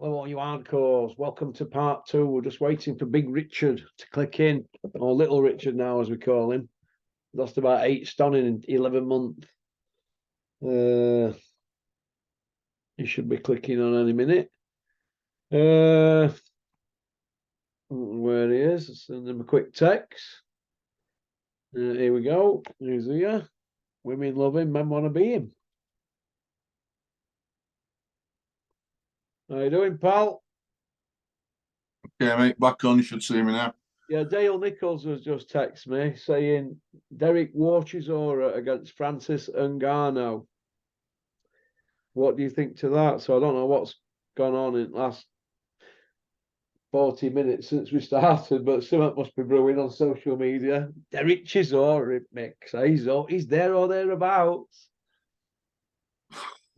Hello, all you hardcores. Welcome to part two. We're just waiting for Big Richard to click in, or Little Richard now, as we call him. Lost about 8 stone in 11 months. He should be clicking on any minute. Where he is, send him a quick text. Here we go. He's here. Women love him, men want to be him. How you doing, pal? Yeah, mate, back on. You should see me now. Yeah, Dale Nichols has just texted me saying Derek Warchizora against Francis Ngannou. What do you think to that? So I don't know what's gone on in the last 40 minutes since we started, but something must be brewing on social media. Derek Chisora, Mick, he's there or thereabouts.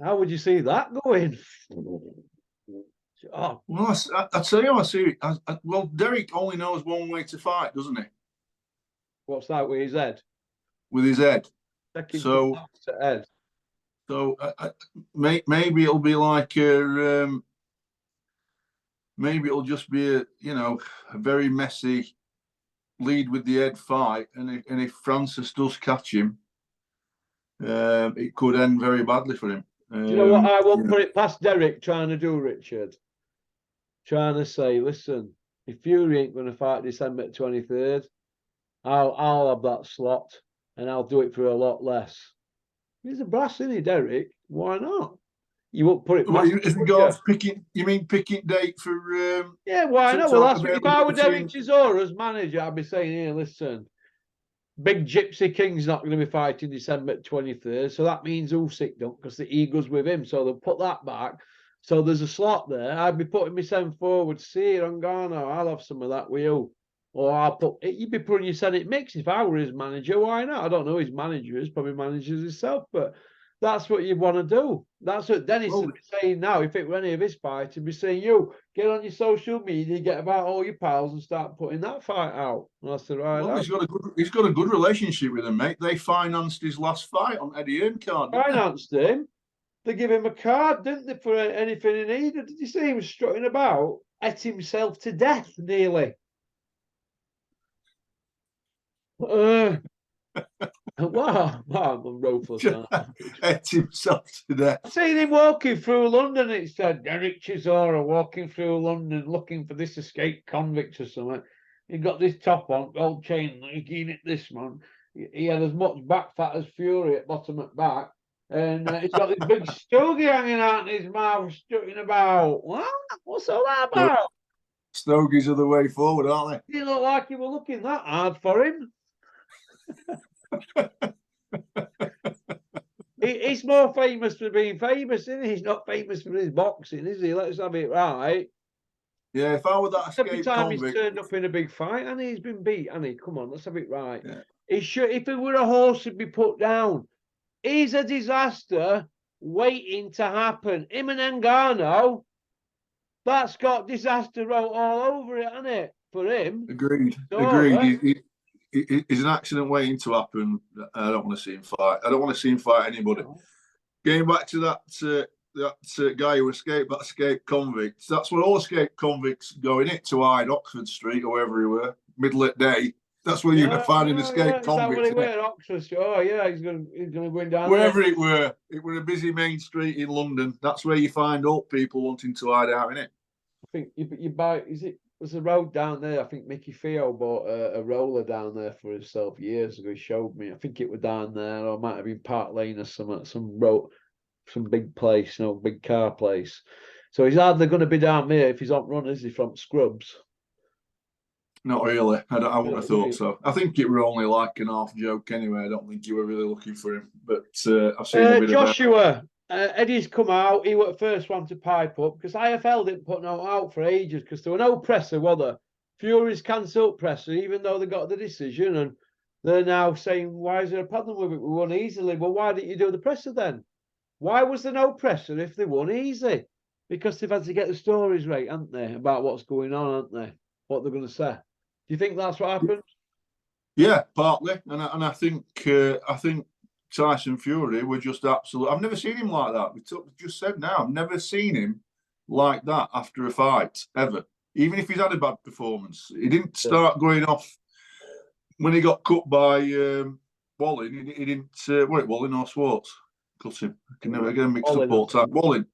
How would you see that going? Oh. Well, I tell you, I see. Well, Derek only knows one way to fight, doesn't he? What's that with his head? With his head. Second so, head. So maybe it'll be like maybe it'll just be a very messy lead with the head fight, and if Francis does catch him, it could end very badly for him. Do you know what? I won't put it past Derek trying to do, Richard. Trying to say, listen, if Fury ain't going to fight December 23rd, I'll have that slot and I'll do it for a lot less. He's a brass, isn't he, Derek? Why not? You won't put it past as regards picking, you mean picking date for yeah, why not? Well, that's if I were Derek Chisora's manager, I'd be saying, here, listen, Big Gypsy King's not going to be fighting December 23rd, so that means Usyk don't, because the ego's with him, so they'll put that back. So there's a slot there. I'd be putting myself forward. See, Ngannou, I'll have some of that with you. Or I'll put you'd be putting your Senate mix if I were his manager. Why not? I don't know his manager is, probably manages himself, but that's what you want to do. That's what Dennis would be saying now. If it were any of his fights, he'd be saying, you get on your social media, get about all your pals and start putting that fight out. And that's the right. Well, he's got a good relationship with them, mate. They financed his last fight on Eddie Hearn card. Financed him. They give him a card, didn't they, for anything he needed? Did you see him strutting about? Ate himself to death, nearly. Wow, I'm ruthless. Ate himself to death. I've seen him walking through London. It said Derek Chisora walking through London looking for this escaped convict or something. He got this top on, gold chain, looking at this man. He had as much back fat as Fury at bottom at back. And he's got this big stogie hanging out in his mouth, strutting about. What? What's all that about? Stogies are the way forward, aren't they? He looked like he was looking that hard for him. He's more famous for being famous, isn't he? He's not famous for his boxing, is he? Let's have it right. Yeah, if I were that escape every time convict, he's turned up in a big fight, and he's been beat, and he come on, let's have it right. Yeah. He should, if it were a horse, he'd be put down. He's a disaster waiting to happen. Him and Ngannou, that's got disaster wrote all over it, hasn't it? For him. Agreed. Agreed. He's an accident waiting to happen. I don't want to see him fight. I don't want to see him fight anybody. Getting back to that guy who escaped, that escaped convict. That's what all escaped convicts go in it to hide Oxford Street or wherever he were, middle of the day. That's where you're going to find an escaped convict. Is that what he Oxford Street? Oh yeah, he's going to go down wherever there. it were a busy main street in London. That's where you find old people wanting to hide out in it. I think you buy. There's a road down there. I think Mickey Theo bought a roller down there for himself years ago. He showed me. I think it was down there, or it might have been Park Lane or some road, some big place, big car place. So he's hardly going to be down there if he's on run, is he, from Scrubs? Not really. I wouldn't have thought so. I think it were only like an half joke anyway. I don't think you were really looking for him. But I've seen a bit Joshua. Eddie's come out. He was the first one to pipe up because IFL didn't put no out for ages because there were no presser, were there? Fury's cancelled presser, even though they got the decision, and they're now saying, why is there a problem with it? We won easily. Well, why didn't you do the presser then? Why was there no presser if they won easy? Because they've had to get the stories right, haven't they, about what's going on, haven't they? What they're going to say. Do you think that's what happened? Yeah, partly, and I think Tyson Fury were just absolute. I've never seen him like that. We just said now, I've never seen him like that after a fight ever. Even if he's had a bad performance, he didn't start going off when he got cut by Walling. He didn't. Was it Walling or Swartz? Cut him. I can never get him mixed up all the time. Walling.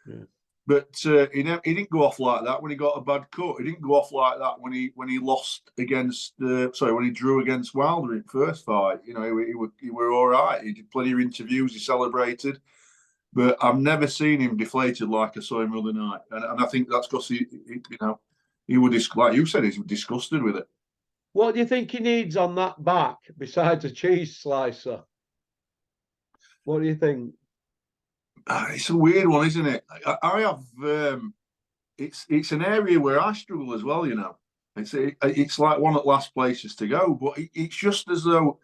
Yeah. But he didn't go off like that when he got a bad cut. He didn't go off like that when he lost against when he drew against Wilder in first fight. You know, he were all right. He did plenty of interviews. He celebrated, but I've never seen him deflated like I saw him the other night. And I think that's because he would like you said, he's disgusted with it. What do you think he needs on that back besides a cheese slicer? What do you think? It's a weird one, isn't it? I have. It's an area where I struggle as well. You know, it's like one of the last places to go, but it's just as though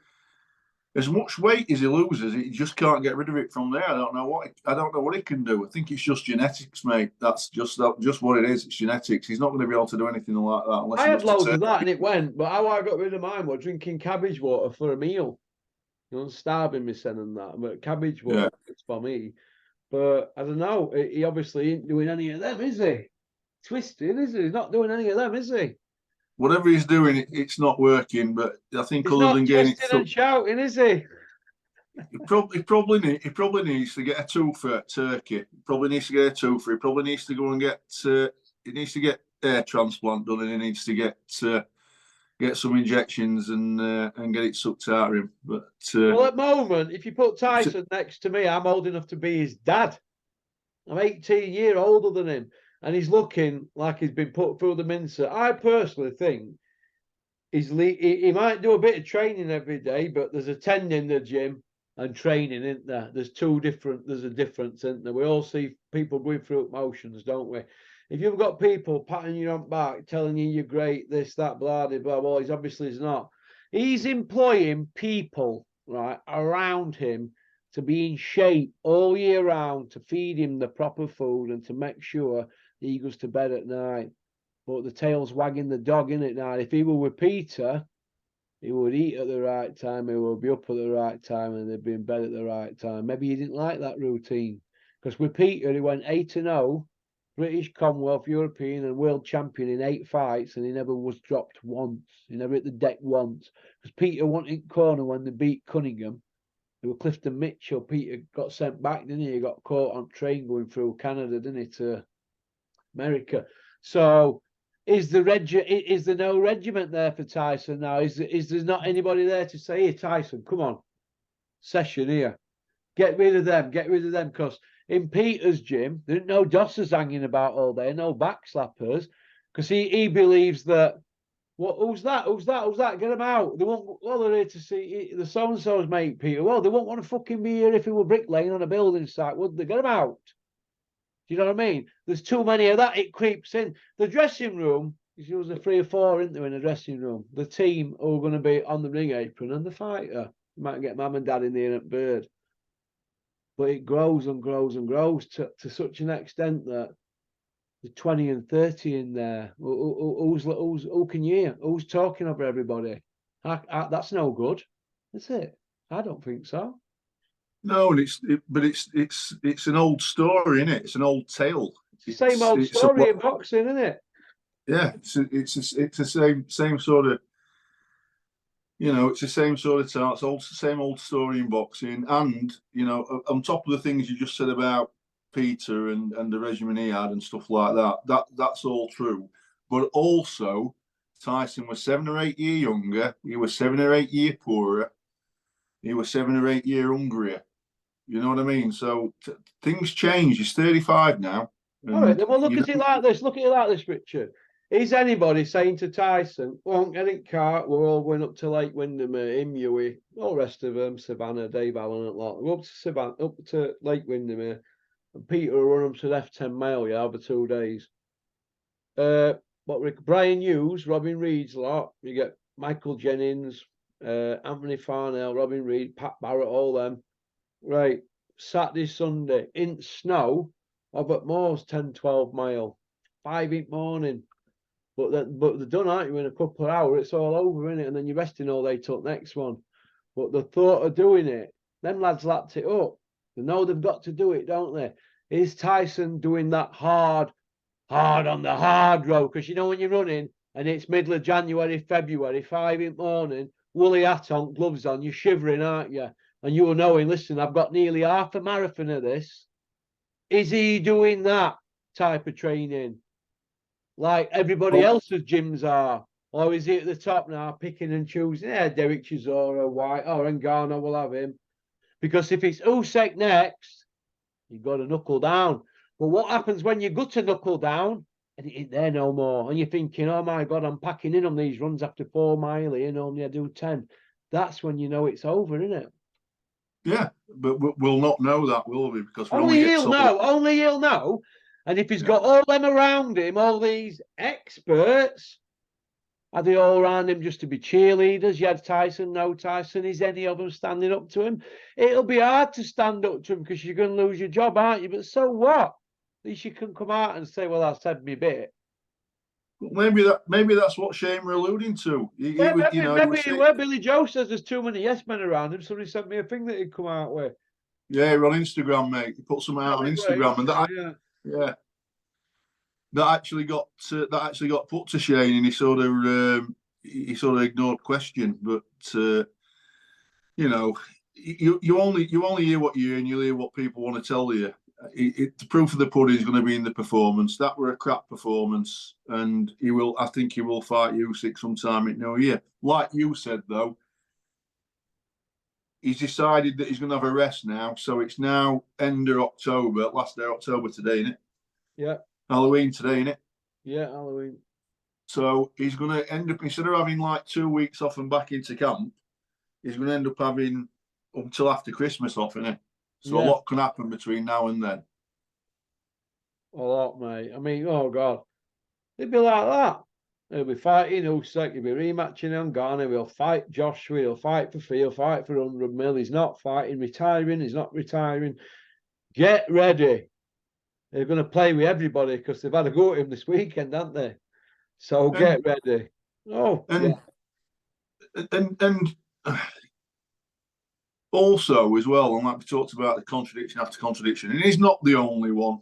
as much weight as he loses, he just can't get rid of it from there. I don't know what he can do. I think it's just genetics, mate. That's just what it is. It's genetics. He's not going to be able to do anything like that unless I had loads of that and it went, but how I got rid of mine was drinking cabbage water for a meal. You know, starving me and that, but cabbage water is for me. But I don't know. He obviously ain't doing any of them, is he? Twisting, is he? He's not doing any of them, is he? Whatever he's doing, it's not working. But I think he's other not than getting twisting and shouting, is he? He probably needs to get a twofer turkey. He probably needs to get a twofer. He probably needs to go and get. He needs to get hair transplant done, and he needs to get some injections and get it sucked out of him. But well, at the moment, if you put Tyson next to me, I'm old enough to be his dad. I'm 18 years older than him, and he's looking like he's been put through the mincer. I personally think he might do a bit of training every day, but there's attending in the gym and training, isn't there? There's a difference, isn't there? We all see people going through motions, don't we? If you've got people patting you on back, telling you you're great, this, that, blah, blah, blah, well, he's obviously not. He's employing people, right, around him to be in shape all year round, to feed him the proper food and to make sure he goes to bed at night. But the tail's wagging the dog, in it now. If he were with Peter, he would eat at the right time, he would be up at the right time, and they'd be in bed at the right time. Maybe he didn't like that routine. Because with Peter, he went 8-0, British, Commonwealth, European, and world champion in 8 fights, and he never was dropped once. He never hit the deck once. Because Peter went in corner when they beat Cunningham. It was Clifton Mitchell. Peter got sent back, didn't he? He got caught on train going through Canada, didn't he, to America. So is there no regiment there for Tyson now? Is there not anybody there to say, hey, Tyson, come on, session here. Get rid of them, because in Peter's gym, there ain't no dossers hanging about all day, no backslappers, because he believes that, who's that? Get them out. They won't, well, they're here to see the so-and-so's mate, Peter. Well, they won't want to fucking be here if it were bricklaying on a building site, would they? Get them out. Do you know what I mean? There's too many of that. It creeps in. The dressing room, there's usually 3 or 4, isn't there, in the dressing room? The team who are going to be on the ring apron and the fighter. You might get mum and dad in there at bird. But it grows and grows and grows to such an extent that the 20 and 30 in there. Who can you hear? Who's talking over everybody? That's no good, is it? I don't think so. No, and it's an old story, isn't it? It's an old tale. It's the same old story in boxing, isn't it? Yeah, it's the same sort of. You know, it's the same sort of tale. It's the same old story in boxing, and you know, on top of the things you just said about Peter and the regimen he had and stuff like that. That's all true, but also Tyson was 7 or 8 years younger. He was 7 or 8 years poorer. He was 7 or 8 years hungrier. You know what I mean? So things change. He's 35 now. All right, then we'll look at it like this. Look at it like this, Richard. Is anybody saying to Tyson, won't get in car, we're all going up to Lake Windermere, Imui, all the rest of them, Savannah, Dave Allen, and lot. We're up to Lake Windermere, and Peter will run them to left 10 mile, yeah, over 2 days. Brian Hughes, Robin Reed's lot. You get Michael Jennings, Anthony Farnell, Robin Reed, Pat Barrett, all them. Right, Saturday, Sunday, in snow, up at Moors, 10, 12 mile, 5 in the morning. But they're done, aren't you, in a couple of hours? It's all over, isn't it? And then you're resting all day till the next one. But the thought of doing it, them lads lapped it up. They know they've got to do it, don't they? Is Tyson doing that hard hard on the hard road. Because you know when you're running and it's middle of January, February, 5 in the morning, woolly hat on, gloves on, you're shivering, aren't you? And you're knowing, listen, I've got nearly half a marathon of this. Is he doing that type of training like everybody else's gyms are? Or is he at the top now picking and choosing? Yeah, Derek Chisora, White, or Ngannou will have him. Because if it's Usyk next, you've got to knuckle down. But what happens when you go to knuckle down and it ain't there no more? And you're thinking, oh my God, I'm packing in on these runs after 4 mile and only I do 10. That's when you know it's over, isn't it? Yeah, but we'll not know that, will we? Because only he'll know. Only he'll know. And if he's got all them around him, all these experts, are they all around him just to be cheerleaders? You had Tyson, no Tyson. Is any of them standing up to him? It'll be hard to stand up to him because you're going to lose your job, aren't you? But so what? At least you can come out and say, well, I said me bit. Maybe that's what Shane were alluding to. Where Billy Joe says there's too many yes men around him. Somebody sent me a thing that he'd come out with. Yeah, on Instagram, mate. He put some out on Instagram, and that actually got put to Shane, and he sort of ignored question. But you only hear what you hear, and you hear what people want to tell you. The proof of the pudding is going to be in the performance. That were a crap performance, and I think he will fight Usyk sometime in New Year. Like you said, though, he's decided that he's going to have a rest now. So it's now end of October, last day of October today, isn't it? Yeah. Halloween today, isn't it? Yeah, Halloween. So he's going to end up, instead of having like 2 weeks off and back into camp, he's going to end up having until after Christmas off, isn't it? So a lot can happen between now and then. A lot, mate. I mean, oh God, it'd be like that. He'll be fighting Usyk, he'll be rematching Ngannou, he'll fight Joshua, he'll fight for free, he'll fight for 100 mil. He's not fighting, retiring, he's not retiring. Get ready. They're going to play with everybody because they've had a go at him this weekend, haven't they? So get ready. Oh, and also as well, and like we talked about the contradiction after contradiction, and he's not the only one.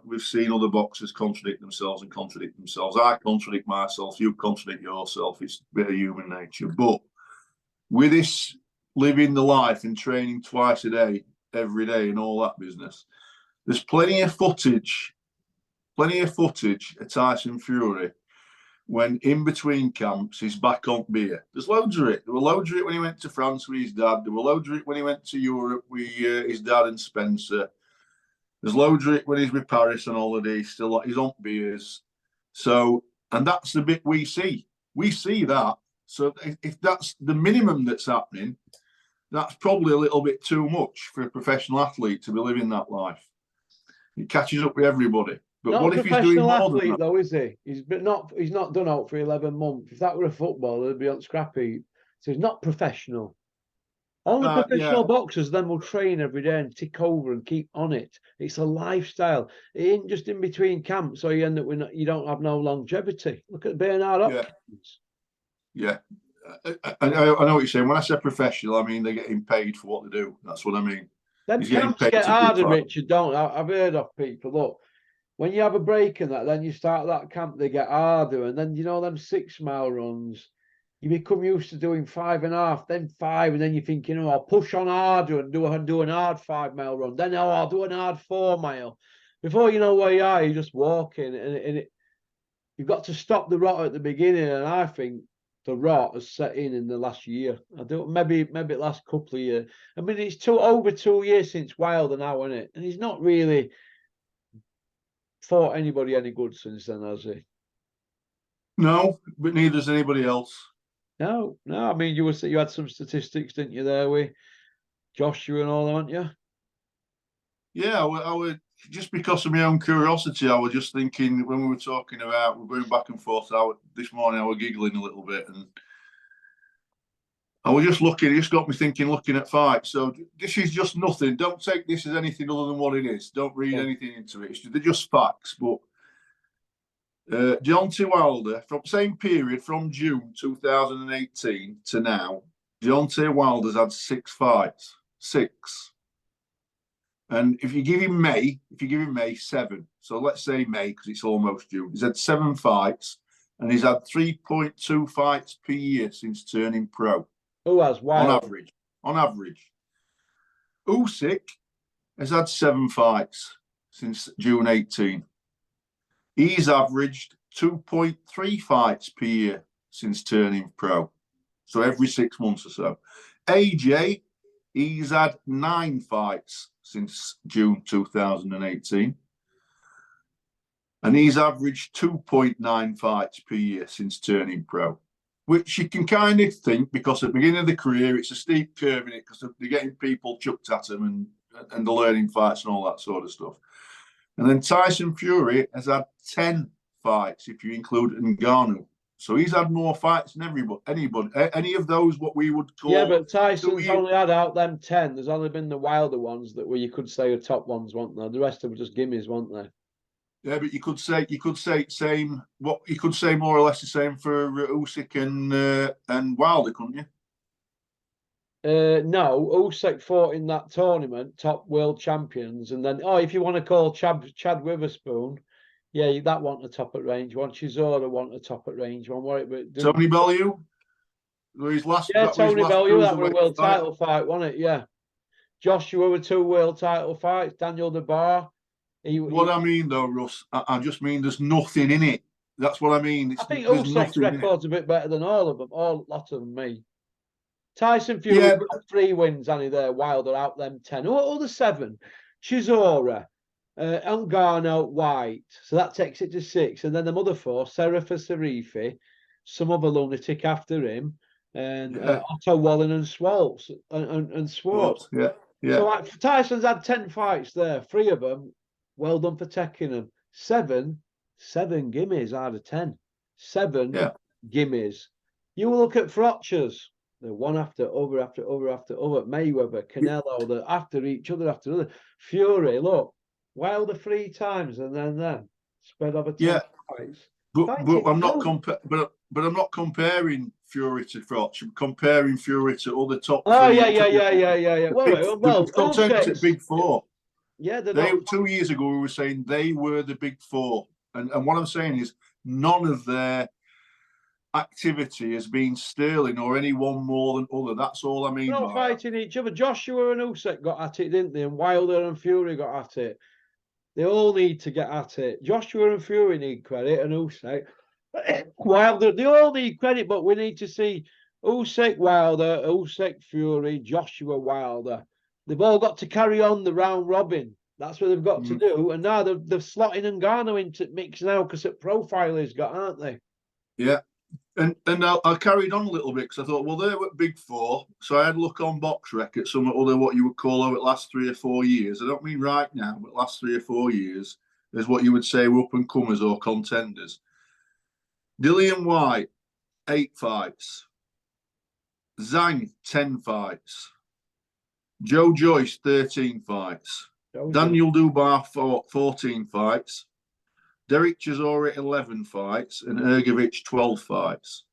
We've seen other boxers contradict themselves. I contradict myself, you contradict yourself. It's a bit of human nature. But with this living the life and training twice a day, every day, and all that business, there's plenty of footage of Tyson Fury when in between camps he's back on beer. There's loads of it. There were loads of it when he went to France with his dad. There were loads of it when he went to Europe with his dad and Spencer. There's loads of it when he's with Paris on holiday. He's on beers. So, and that's the bit we see. We see that. So if that's the minimum that's happening, that's probably a little bit too much for a professional athlete to be living that life. It catches up with everybody. But not what a if he's doing more athlete, than that? though, is he? He's not done out for 11 months. If that were a footballer, he'd be on scrappy. So he's not professional. Only professional boxers then will train every day and tick over and keep on it. It's a lifestyle. It ain't just in between camps, so you end up with you don't have no longevity. Look at Bernard Hopkins. Yeah. I know what you're saying. When I say professional, I mean they're getting paid for what they do. That's what I mean. Them camps get harder, Richard, don't I? I've heard of people, look, when you have a break in that, then you start that camp, they get harder. And then, them 6 mile runs, you become used to doing 5.5, then 5. And then you're thinking, I'll push on harder and do an hard 5 mile run. Then, I'll do an hard 4 mile. Before you know where you are, you're just walking. And you've got to stop the rot at the beginning. And I think the rot has set in the last year. I don't, maybe the last couple of years. I mean, it's over 2 years since Wilder now, isn't it? And he's not really fought anybody any good since then, has he? No, but neither's anybody else. No. I mean, you had some statistics, didn't you, there with Joshua and all, aren't you? Yeah, I would just because of my own curiosity. I was just thinking when we were talking about we're going back and forth. This morning I was giggling a little bit, and I was just looking. It just got me thinking, looking at fights. So this is just nothing. Don't take this as anything other than what it is. Don't read anything into it. They're just facts. But Deontay Wilder, from same period from June 2018 to now, Deontay Wilder's had 6 fights. 6. And if you give him May 7. So let's say May, because it's almost June. He's had 7 fights, and he's had 3.2 fights per year since turning pro. Who has? Wild. On average. Usyk has had 7 fights since June 18. He's averaged 2.3 fights per year since turning pro. So every 6 months or so. AJ, he's had 9 fights since June 2018. And he's averaged 2.9 fights per year since turning pro. Which you can kind of think, because at the beginning of the career, it's a steep curve in it, because they're getting people chucked at them and they're learning fights and all that sort of stuff. And then Tyson Fury has had 10 fights, if you include Ngannou. So he's had more fights than anybody. Any of those, what we would call... Yeah, but Tyson's only had out them 10. There's only been the Wilder ones that were, you could say, are top ones, weren't there? The rest of them were just gimmies, weren't they? Yeah, but you could say same. What you could say more or less the same for Usyk and Wilder, couldn't you? No, Usyk fought in that tournament, top world champions, and then if you want to call Chad Witherspoon, yeah, that one to top at range one. Chisora one to top at range one. Tony Bellew, his last. Yeah, Tony Bellew, that was a world title fight, wasn't it? Yeah. Joshua with 2 world title fights. Daniel DeBar. I mean, though, Russ, I just mean there's nothing in it. That's what I mean. I think Usyk's record's a bit better than all of them. Lots of them, me. Tyson Fury got 3 wins, and there. Wilder out them 10. Who are the 7? Chisora, Ngannou, White. So that takes it to 6. And then the other 4, Serifa Sarifi, some other lunatic after him, and Otto Wallen and Schwartz. And Schwartz. Yeah. So Tyson's had 10 fights there. 3 of them, well done for taking them. 7 gimmies out of 10. 7 gimmies. You will look at Frotchers. They're one after other, after other, after other. Mayweather, Canelo, they're after each other, after other. Fury, look, Wilder 3 times, and then them spread over 10 fights. But I'm not I'm not comparing Fury to Frotch. I'm comparing Fury to other top. Oh yeah. Well, contenders at Big 4. Yeah, 2 years ago we were saying they were the Big 4, and what I'm saying is none of their activity has been sterling or any one more than other. That's all I mean. They're not fighting each other. Joshua and Usyk got at it, didn't they? And Wilder and Fury got at it. They all need to get at it. Joshua and Fury need credit, and Usyk, Wilder. They all need credit, but we need to see Usyk, Wilder, Usyk, Fury, Joshua, Wilder. They've all got to carry on the round robin. That's what they've got to do. And now they're slotting Ngannou into mix now because at profile he's got, aren't they? Yeah. And I carried on a little bit because I thought, well, they were Big 4. So I had a look on BoxRec at some other what you would call over the last 3 or 4 years. I don't mean right now, but last 3 or 4 years is what you would say were up and comers or contenders. Dillian White, 8 fights. Zhang, 10 fights. Joe Joyce, 13 fights. Daniel Dubois, 14 fights. Derek Chisora, 11 fights. And Ergovic, 12 fights.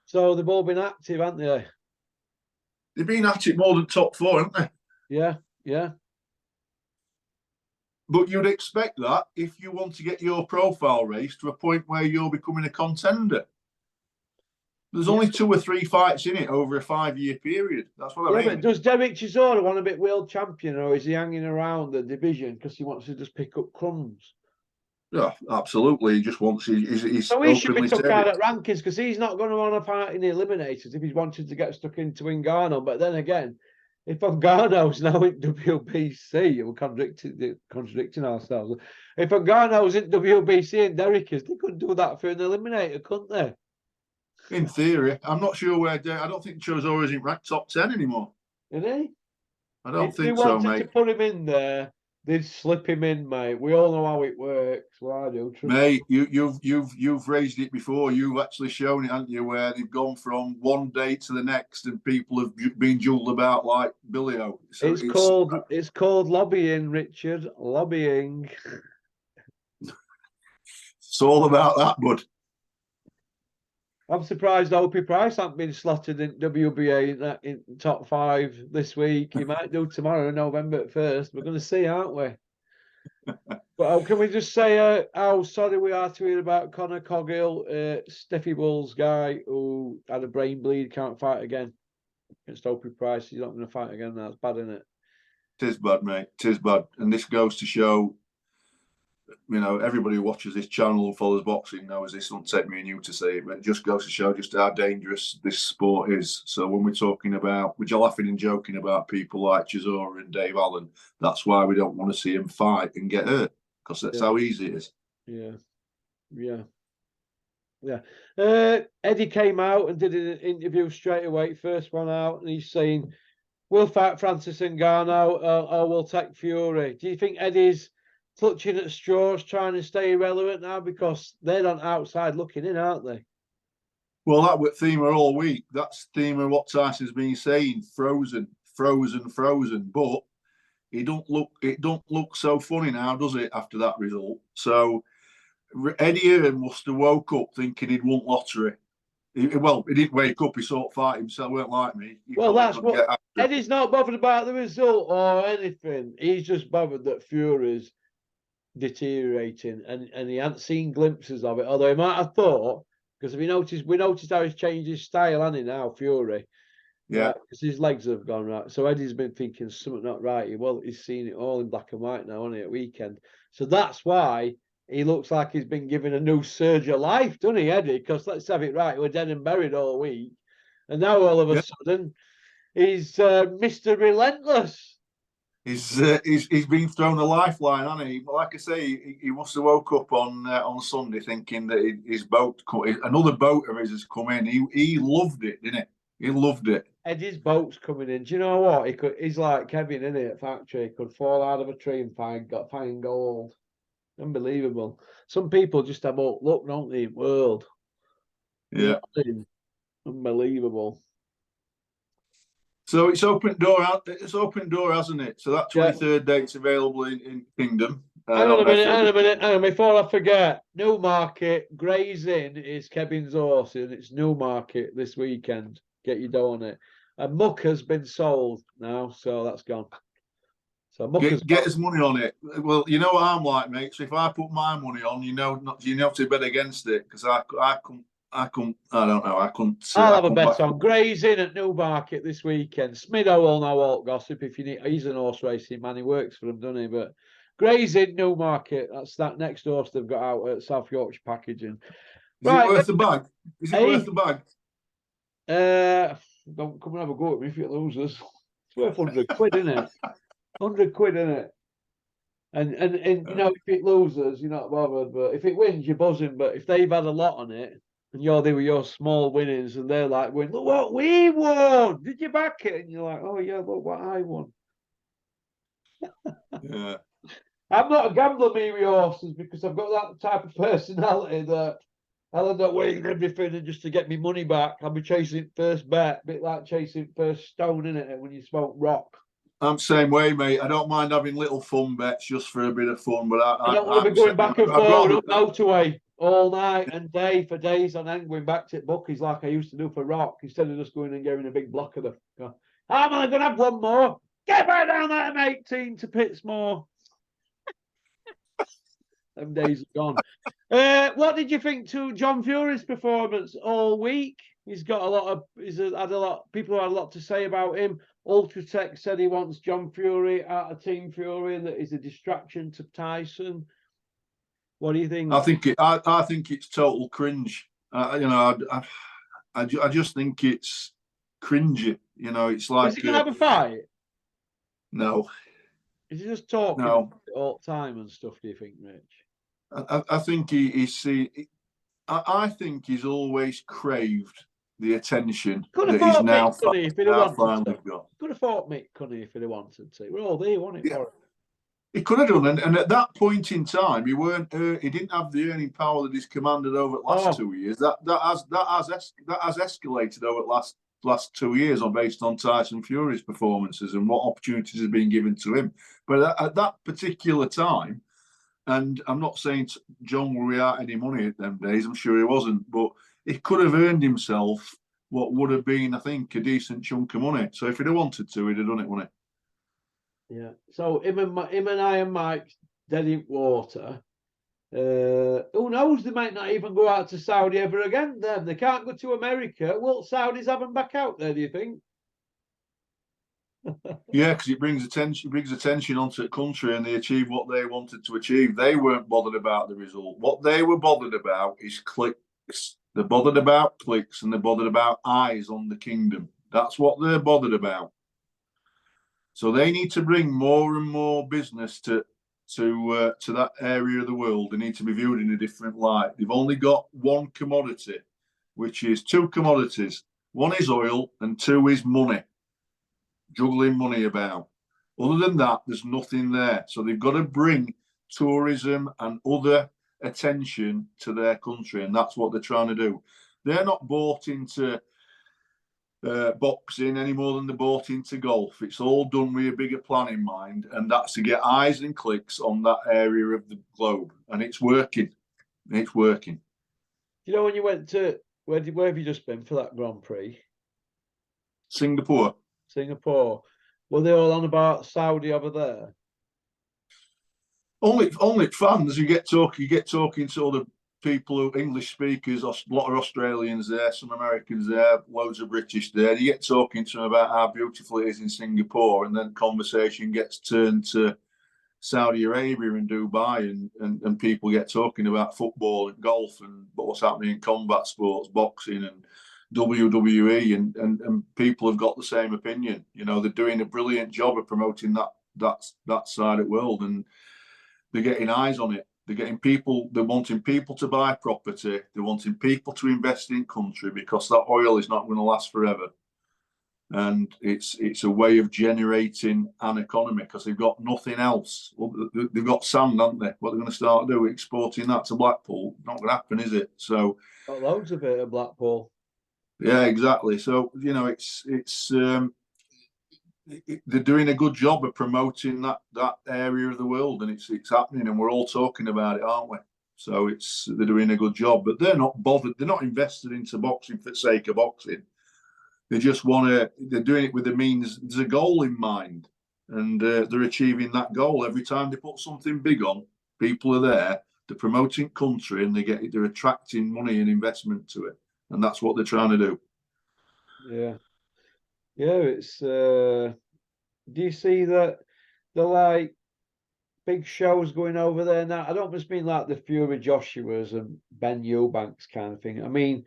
So they've all been active, haven't they? They've been active more than top 4, haven't they? Yeah. But you'd expect that if you want to get your profile raised to a point where you're becoming a contender. There's only 2 or 3 fights in it over a 5-year period. That's what I mean. But does Derek Chisora want to be world champion, or is he hanging around the division because he wants to just pick up crumbs? Yeah, absolutely. He just wants. He's so he should be took out at rankings because he's not going to want to fight in the eliminators if he's wanted to get stuck into Ngannou. But then again, if Ngannou's now in WBC, we're contradicting ourselves. If Ngannou's in WBC and Derek is, they could do that for an eliminator, couldn't they? In theory, I'm not sure where. I don't think Chisora isn't ranked top 10 anymore. Is he? I don't think so, mate. If they wanted to put him in there, they'd slip him in, mate. We all know how it works. Well, I do. Mate, you've raised it before. You've actually shown it, haven't you? Where they've gone from one day to the next, and people have been jeweled about like Billy O. So it's called lobbying, Richard. Lobbying. It's all about that, bud. I'm surprised Opie Price hasn't been slotted in WBA in top 5 this week. He might do tomorrow, November 1st. We're going to see, aren't we? But can we just say how sorry we are to hear about Conor Coghill, Steffi Bull's guy who had a brain bleed, can't fight again against Opie Price. He's not going to fight again now. It's bad, isn't it? It is bad, mate. It is bad. And this goes to show, you know, everybody who watches this channel and follows boxing knows this. Won't take me and you to say it, but it just goes to show just how dangerous this sport is. So when we're talking about, we're laughing and joking about people like Chisora and Dave Allen, that's why we don't want to see him fight and get hurt, because that's how easy it is. Yeah. Eddie came out and did an interview straight away, first one out, and he's saying, we'll fight Francis Ngannou or we'll take Fury. Do you think Eddie's clutching at straws, trying to stay relevant now? Because they're on outside looking in, aren't they? Well, that was theme of all week. That's theme of what Tyson's been saying. Frozen. But it don't look so funny now, does it, after that result? So Eddie Hearn must have woke up thinking he'd won lottery. He didn't wake up. He sort of fight himself. Weren't like me. Well, that's what Eddie's not bothered about the result or anything. He's just bothered that Fury's deteriorating, and he hadn't seen glimpses of it. Although he might have thought, because we noticed how he's changed his style, hasn't he, now, Fury? Yeah, because his legs have gone right. So Eddie's been thinking something not right. Well, he's seen it all in black and white now, hasn't he, at weekend? So that's why he looks like he's been given a new surge of life, doesn't he, Eddie? Because let's have it right, we're dead and buried all week, and now all of a sudden he's Mr. Relentless. He's been thrown a lifeline, hasn't he? Like I say, he must have woke up on Sunday thinking that his boat, another boat of his has come in. He loved it, didn't he? He loved it. Eddie's boat's coming in. Do you know what? He's like Kevin, isn't he, at factory? He could fall out of a tree and find gold. Unbelievable. Some people just have luck, don't they, world? Yeah. Unbelievable. So it's open door, hasn't it? So that 23rd date's available in Kingdom. Hang on a minute. Before I forget, Newmarket, Gray's Inn is Kevin's horse, and it's Newmarket this weekend. Get your dough on it. And Muck has been sold now, so that's gone. So get his money on it. Well, you know what I'm like, mate. So if I put my money on, you know to bet against it, because I don't know. I couldn't. I'll have a bet on Gray's Inn at Newmarket this weekend. Smido will know all gossip if you need. He's an horse racing man. He works for them, doesn't he? But Gray's Inn, Newmarket. That's that next horse they've got out at South Yorkshire Packaging. Is it worth the bag? Is it worth the bag? Don't come and have a go at me if it loses. It's worth 100 quid, isn't it? 100 quid, isn't it? And you know, if it loses, you're not bothered. But if it wins, you're buzzing. But if they've had a lot on it, and they were your small winnings, and they're like, look what we won. Did you back it? And you're like, oh yeah, look what I won. Yeah. I'm not a gambler, me with horses, because I've got that type of personality that I'll end up winning everything, and just to get me money back, I'll be chasing first bet, a bit like chasing first stone, innit, when you smoke rock. I'm the same way, mate. I don't mind having little fun bets just for a bit of fun, but I don't want to be going back and forward up motorway all night and day for days on end, going back to bookies like I used to do for rock, instead of just going and getting a big block of them. I'm only going to have one more. Get right down there, mate, team to Pittsmore. Them days are gone. What did you think to John Fury's performance all week? He's had a lot. People had a lot to say about him. Ultratech said he wants John Fury out of Team Fury and that he's a distraction to Tyson. What do you think? I think it's total cringe. I just think it's cringy. You know, it's like. Is he gonna have a fight? No. Is he just talking all the time and stuff? Do you think, Rich? I think I think he's always craved the attention that he's now finally got. Could have fought Mick, couldn't he, if he wanted to? We're all there, wasn't it? Yeah. He could have done, and at that point in time, he didn't have the earning power that he's commanded over the last 2 years. That has escalated over the last 2 years, based on Tyson Fury's performances and what opportunities have been given to him. But at that particular time, and I'm not saying John will be out any money at them days, I'm sure he wasn't, but he could have earned himself what would have been, I think, a decent chunk of money. So if he'd have wanted to, he'd have done it, wouldn't he? Yeah. So him and I and Mike dead in water. Who knows? They might not even go out to Saudi ever again. They can't go to America. Will Saudis have them back out there? Do you think? Yeah, because it brings attention onto the country, and they achieve what they wanted to achieve. They weren't bothered about the result. What they were bothered about is clicks. They're bothered about clicks, and they're bothered about eyes on the kingdom. That's what they're bothered about. So they need to bring more and more business to that area of the world. They need to be viewed in a different light. They've only got one commodity, which is two commodities. One is oil, and two is money. Juggling money about. Other than that, there's nothing there. So they've got to bring tourism and other attention to their country, and that's what they're trying to do. They're not bought into boxing any more than they're bought into golf. It's all done with a bigger plan in mind, and that's to get eyes and clicks on that area of the globe, and it's working. It's working. You know, when you went to where have you just been for that Grand Prix? Singapore. Were they all on about Saudi over there? Only fans. You get talking to other people, who English speakers, a lot of Australians there, some Americans there, loads of British there. You get talking to them about how beautiful it is in Singapore, and then conversation gets turned to Saudi Arabia and Dubai, and people get talking about football and golf and what's happening in combat sports, boxing and WWE, and people have got the same opinion. You know, they're doing a brilliant job of promoting that side of the world, and they're getting eyes on it. They're getting people. They're wanting people to buy property. They're wanting people to invest in country, because that oil is not going to last forever, and it's a way of generating an economy, because they've got nothing else. Well, they've got sand, haven't they? What they're going to start doing, exporting that to Blackpool? Not going to happen, is it? So got loads of it at Blackpool. Yeah, exactly. So you know, they're doing a good job of promoting that area of the world, and it's happening, and we're all talking about it, aren't we? So they're doing a good job, but they're not bothered. They're not invested into boxing for the sake of boxing. They just want to. They're doing it with the means. There's a goal in mind, and they're achieving that goal every time they put something big on. People are there. They're promoting country, and they're attracting money and investment to it, and that's what they're trying to do. Yeah. It's. Do you see that the like big shows going over there now? I don't just mean like the Fury Joshua's and Ben Eubanks kind of thing. I mean,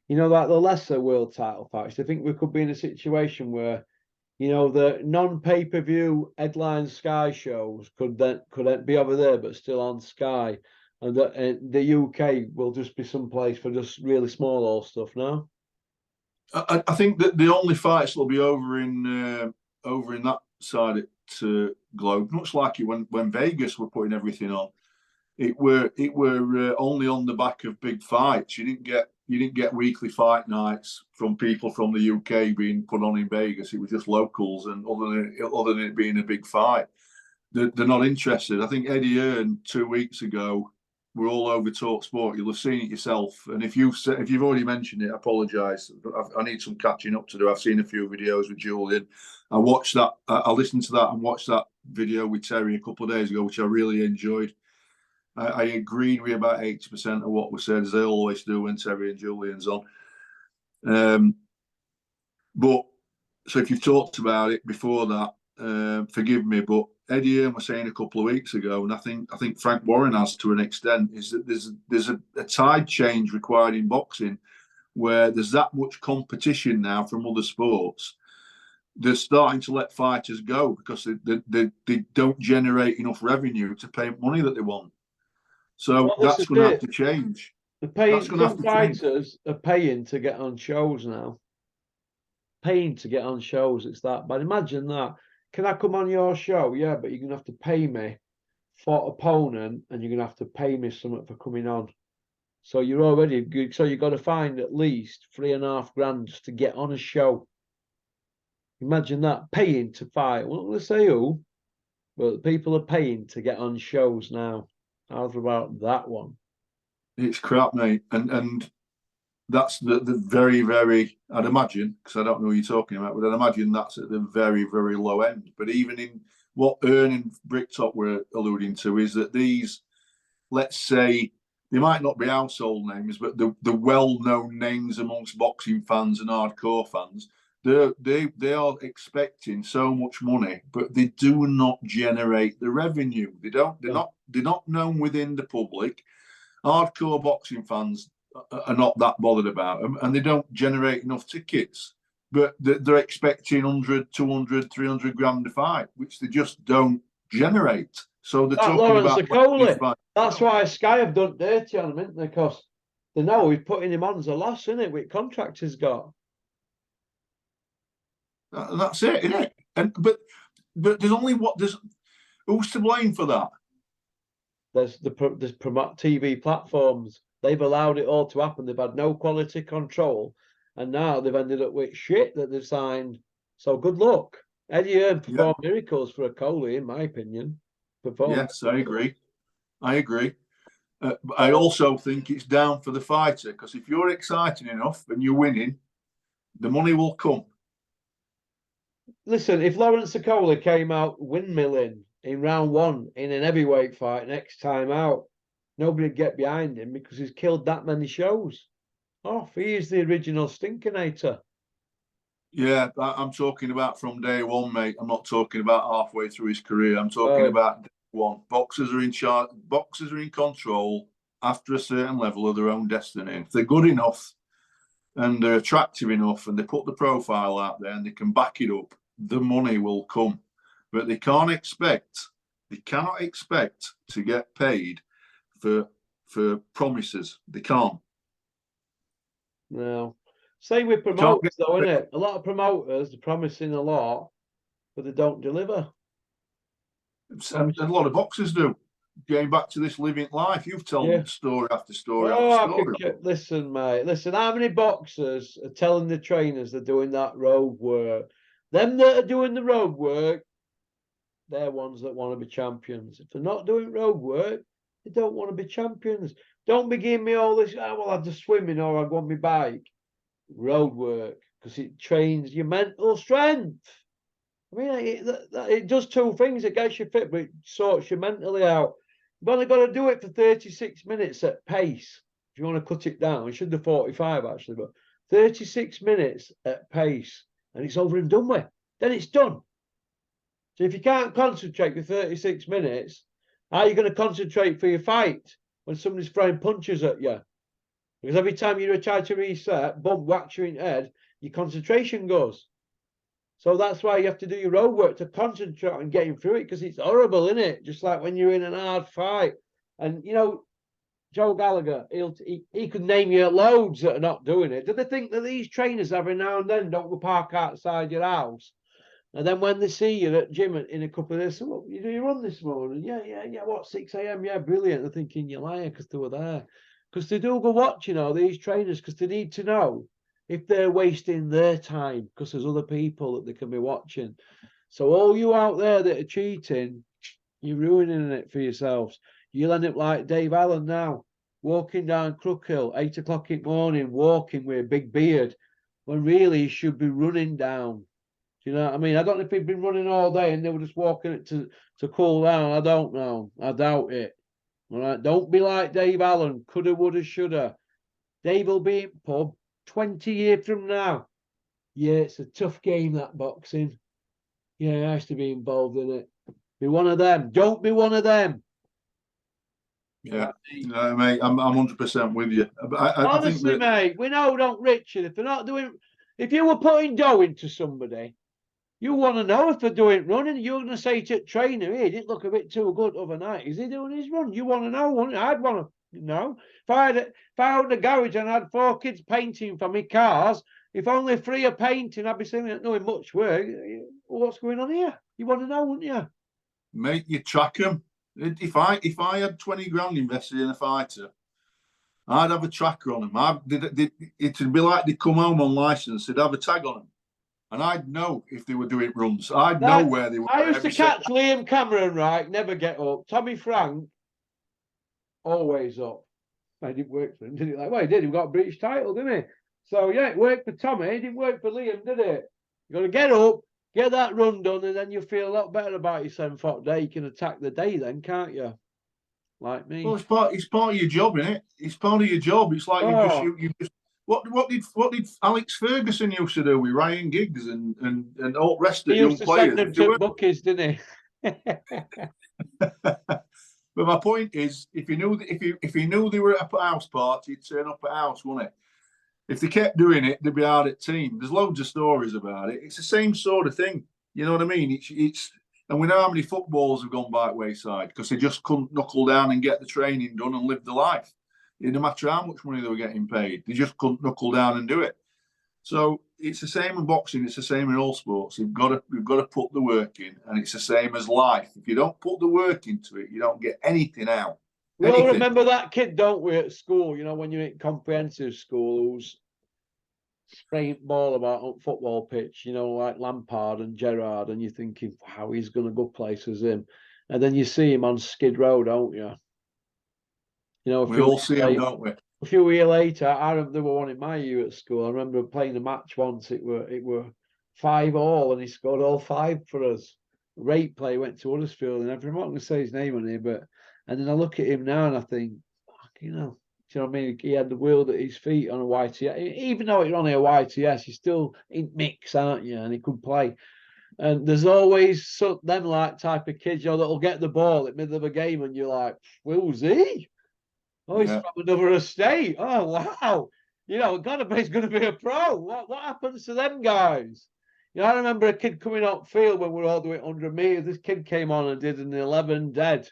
you know, like the lesser world title fights. I think we could be in a situation where, you know, the non-pay-per-view headline Sky shows could be over there, but still on Sky, and the UK will just be some place for just really small old stuff now. I think that the only fights will be over in that side of globe, much like it when Vegas were putting everything on. It were only on the back of big fights. You didn't get weekly fight nights from people from the UK being put on in Vegas. It was just locals, and other than it being a big fight, they're not interested. I think Eddie Hearn 2 weeks ago, we're all over Talk Sport. You'll have seen it yourself. And if you've already mentioned it, I apologise. I need some catching up to do. I've seen a few videos with Julian. I watched that. I listened to that and watched that video with Terry a couple of days ago, which I really enjoyed. I agreed with about 80% of what was said, as they always do when Terry and Julian's on. But so if you've talked about it before that, forgive me, but Eddie Hearn was saying a couple of weeks ago, and I think Frank Warren has to an extent, is that there's a tide change required in boxing, where there's that much competition now from other sports. They're starting to let fighters go because they don't generate enough revenue to pay money that they want. So that's going to have to change. Some fighters are paying to get on shows now. Paying to get on shows, it's that. But imagine that. Can I come on your show? Yeah, but you're going to have to pay me for opponent, and you're going to have to pay me something for coming on. So you're already good. So you've got to find at least $3.5 grand just to get on a show. Imagine that, paying to fight. I'm not going to say who, but people are paying to get on shows now. How's about that one? It's crap, mate. And that's the very, very, I'd imagine, because I don't know what you're talking about, but I'd imagine that's at the very, very low end. But even in what Ern and BRICKTOP were alluding to is that these, let's say, they might not be household names, but the well-known names amongst boxing fans and hardcore fans, they are expecting so much money, but they do not generate the revenue. They're not known within the public. Hardcore boxing fans are not that bothered about them, and they don't generate enough tickets. But they're expecting 100, 200, 300 grand a fight, which they just don't generate. So they're talking Lawrence about. That's why Sky have done dirty on him, isn't they? Because they know he's putting him on as a loss, isn't it? With contract he's got. That's it, isn't it? And but there's who's to blame for that? There's TV platforms. They've allowed it all to happen. They've had no quality control, and now they've ended up with shit that they've signed. So good luck. Eddie Hearn performed miracles for a Coley, in my opinion. Yes, I agree. I also think it's down for the fighter, because if you're exciting enough and you're winning, the money will come. Listen, if Lawrence Coley came out windmilling in round one in an heavyweight fight next time out, nobody would get behind him because he's killed that many shows. He is the original Stinkinator. Yeah, I'm talking about from day one, mate. I'm not talking about halfway through his career. I'm talking about day one. Boxers are in charge. Boxers are in control after a certain level of their own destiny. If they're good enough and they're attractive enough and they put the profile out there and they can back it up, the money will come. But they cannot expect to get paid for promises. They can't. No. Same with promoters, though, isn't it? A lot of promoters are promising a lot, but they don't deliver. And a lot of boxers do. Going back to this living life, you've told story after story after story. Listen, mate. Listen, how many boxers are telling the trainers they're doing that road work? Them that are doing the road work, they're ones that want to be champions. If they're not doing road work, they don't want to be champions. Don't be giving me all this, well, I'll just swimming or I'll go on my bike. Road work, because it trains your mental strength. I mean, it does two things. It gets you fit, but it sorts you mentally out. You've only got to do it for 36 minutes at pace. If you want to cut it down, it should do 45 actually, but 36 minutes at pace, and it's over and done with. Then it's done. So if you can't concentrate for 36 minutes, how are you going to concentrate for your fight when somebody's throwing punches at you? Because every time you try to reset, boom, whack you in the head, your concentration goes. So that's why you have to do your road work to concentrate on getting through it, because it's horrible, isn't it? Just like when you're in an hard fight. And, you know, Joe Gallagher, he could name you loads that are not doing it. Do they think that these trainers every now and then don't go park outside your house? And then when they see you at gym in a couple of days, so what, you run this morning? Yeah, what, 6 a.m? Yeah, brilliant. They're thinking you're lying because they were there. Because they do go watch, these trainers, because they need to know if they're wasting their time, because there's other people that they can be watching. So all you out there that are cheating, you're ruining it for yourselves. You'll end up like Dave Allen now, walking down Crook Hill, 8 o'clock in the morning, walking with a big beard, when really he should be running down. Do you know what I mean? I don't know if he'd been running all day and they were just walking it to cool down. I don't know. I doubt it. All right, don't be like Dave Allen. Coulda, woulda, shoulda. Dave will be in pub 20 years from now. Yeah, it's a tough game, that boxing. Yeah, I has to be involved in it. Be one of them. Don't be one of them. Yeah, mate, I'm 100% with you. Honestly, I think mate, we know, don't Richard. If they're not doing, if you were putting dough into somebody, you want to know if they're doing running. You're going to say to the trainer, he didn't look a bit too good overnight. Is he doing his run? You want to know, wouldn't you? I'd want to know. If I owned a garage and I had 4 kids painting for me cars, if only 3 are painting, I'd be saying not doing much work. What's going on here? You want to know, wouldn't you? Mate, you track them. If I had 20 grand invested in a fighter, I'd have a tracker on them. It'd be like they come home on license. They'd have a tag on them. And I'd know if they were doing runs. I'd know where they were. I used to catch Liam Cameron, right? Never get up. Tommy Frank, always up. It didn't work for him, did it? Like, well, he did. He got a British title, didn't he? So yeah, it worked for Tommy. It didn't work for Liam, did it? You got to get up, get that run done, and then you feel a lot better about your 7-foot day. You can attack the day then, can't you? Like me. Well, it's part of your job, isn't it? It's part of your job. It's like you just. What did Alex Ferguson used to do with Ryan Giggs and all the rest of the young players? He used to send them to Buckies, didn't he? But my point is, if he knew they were at a house party, he'd turn up at house, wouldn't he? If they kept doing it, they'd be hard at team. There's loads of stories about it. It's the same sort of thing. You know what I mean? It's and we know how many footballers have gone by the wayside because they just couldn't knuckle down and get the training done and live the life. No matter how much money they were getting paid, they just couldn't knuckle down and do it. So it's the same in boxing. It's the same in all sports. We've got to put the work in, and it's the same as life. If you don't put the work into it, you don't get anything out. We all remember that kid, don't we, at school? You know, when you're in comprehensive school, who's spraying ball about on football pitch. You know, like Lampard and Gerrard, and you're thinking, wow, he's going to go places him. And then you see him on Skid Row, don't you? You know, we all see him, don't we? A few years later, I remember there were one in my year at school. I remember playing a match once. It were 5-5, and he scored all 5 for us. Rate play went to Huddersfield, and I'm not going to say his name on here, and then I look at him now and I think, you know what I mean? He had the world at his feet on a YTS. Even though it's only a YTS, he's still in mix, aren't you? And he could play. And there's always them like type of kids, you know, that'll get the ball at the middle of a game, and you're like, who's he? Oh, he's from another estate. Oh, wow. You know, he's going to be a pro. What happens to them guys? You know, I remember a kid coming up field when we were all the way 100 meters. This kid came on and did an 11 dead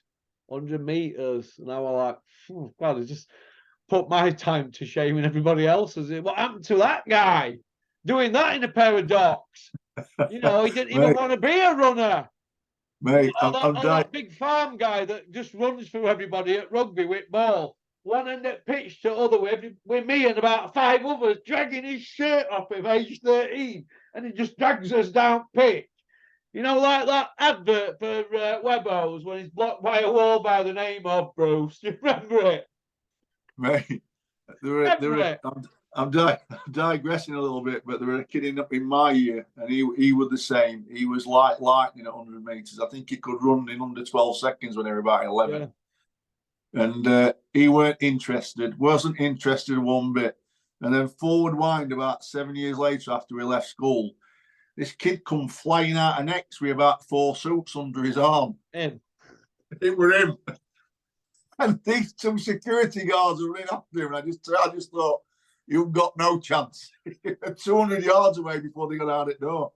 100 meters. And I was like, oh, God, it just put my time to shame and everybody else's. What happened to that guy? Doing that in a pair of docks. You know, he didn't even want to be a runner. Mate, you know, that big farm guy that just runs through everybody at rugby with ball. One end at pitch to other way, with me and about 5 others dragging his shirt off him, age 13, and he just drags us down pitch. You know, like that advert for Webos when he's blocked by a wall by the name of Bruce. Do you remember it? Mate, I'm digressing a little bit, but there were a kid in my year, and he was the same. He was like lightning at 100 metres. I think he could run in under 12 seconds when they were about 11. Yeah. And he wasn't interested one bit. And then forward wind about 7 years later after we left school, this kid come flying out of Next with about 4 suits under his arm. Him. It were him. And these 2 security guards were in after him. And I just thought, you've got no chance. 200 yards away before they got out at door.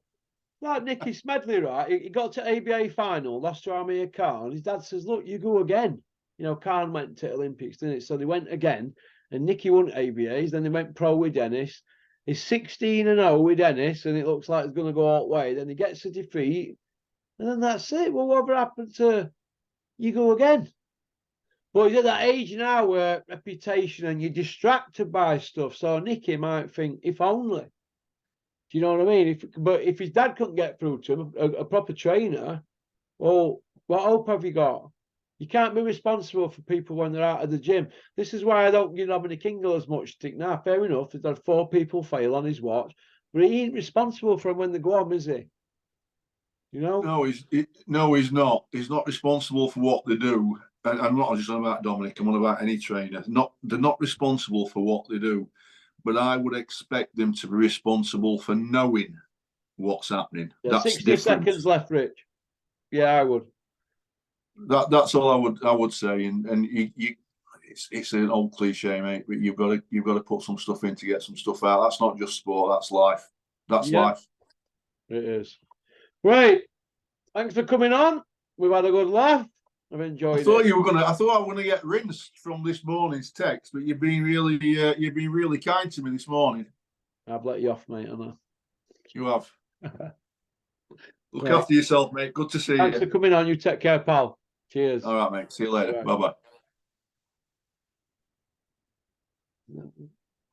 Like Nicky Smedley, right? He got to ABA final, lost to Amir Khan. His dad says, look, you go again. You know, Khan went to Olympics, didn't it? So they went again, and Nicky won ABAs. Then they went pro with Dennis. He's 16-0 with Dennis, and it looks like it's going to go all the way. Then he gets a defeat, and then that's it. Well, whatever happened to you go again? But he's at that age now where reputation and you're distracted by stuff. So Nicky might think, if only. Do you know what I mean? But if his dad couldn't get through to him, a proper trainer, well, what hope have you got? You can't be responsible for people when they're out of the gym. This is why I don't give Dominic Ingle as much stick now. Fair enough, he's had 4 people fail on his watch, but he ain't responsible for them when they go on, is he? You know? No, he's not. He's not responsible for what they do. I'm not just on about Dominic. I'm on about any trainer. They're not responsible for what they do, but I would expect them to be responsible for knowing what's happening. Yeah, that's 60 different. Seconds left, Rich. Yeah, I would. That's all I would say, and it's an old cliche, mate. But you've got to put some stuff in to get some stuff out. That's not just sport. That's life. That's life. It is. Right. Thanks for coming on. We've had a good laugh. I've enjoyed it. I thought I was gonna get rinsed from this morning's text, but you've been really kind to me this morning. I've let you off, mate, haven't I? You have. Look after yourself, mate. Good to see you. Thanks for coming on. You take care, pal. Cheers. All right, mate. See you later. Bye-bye.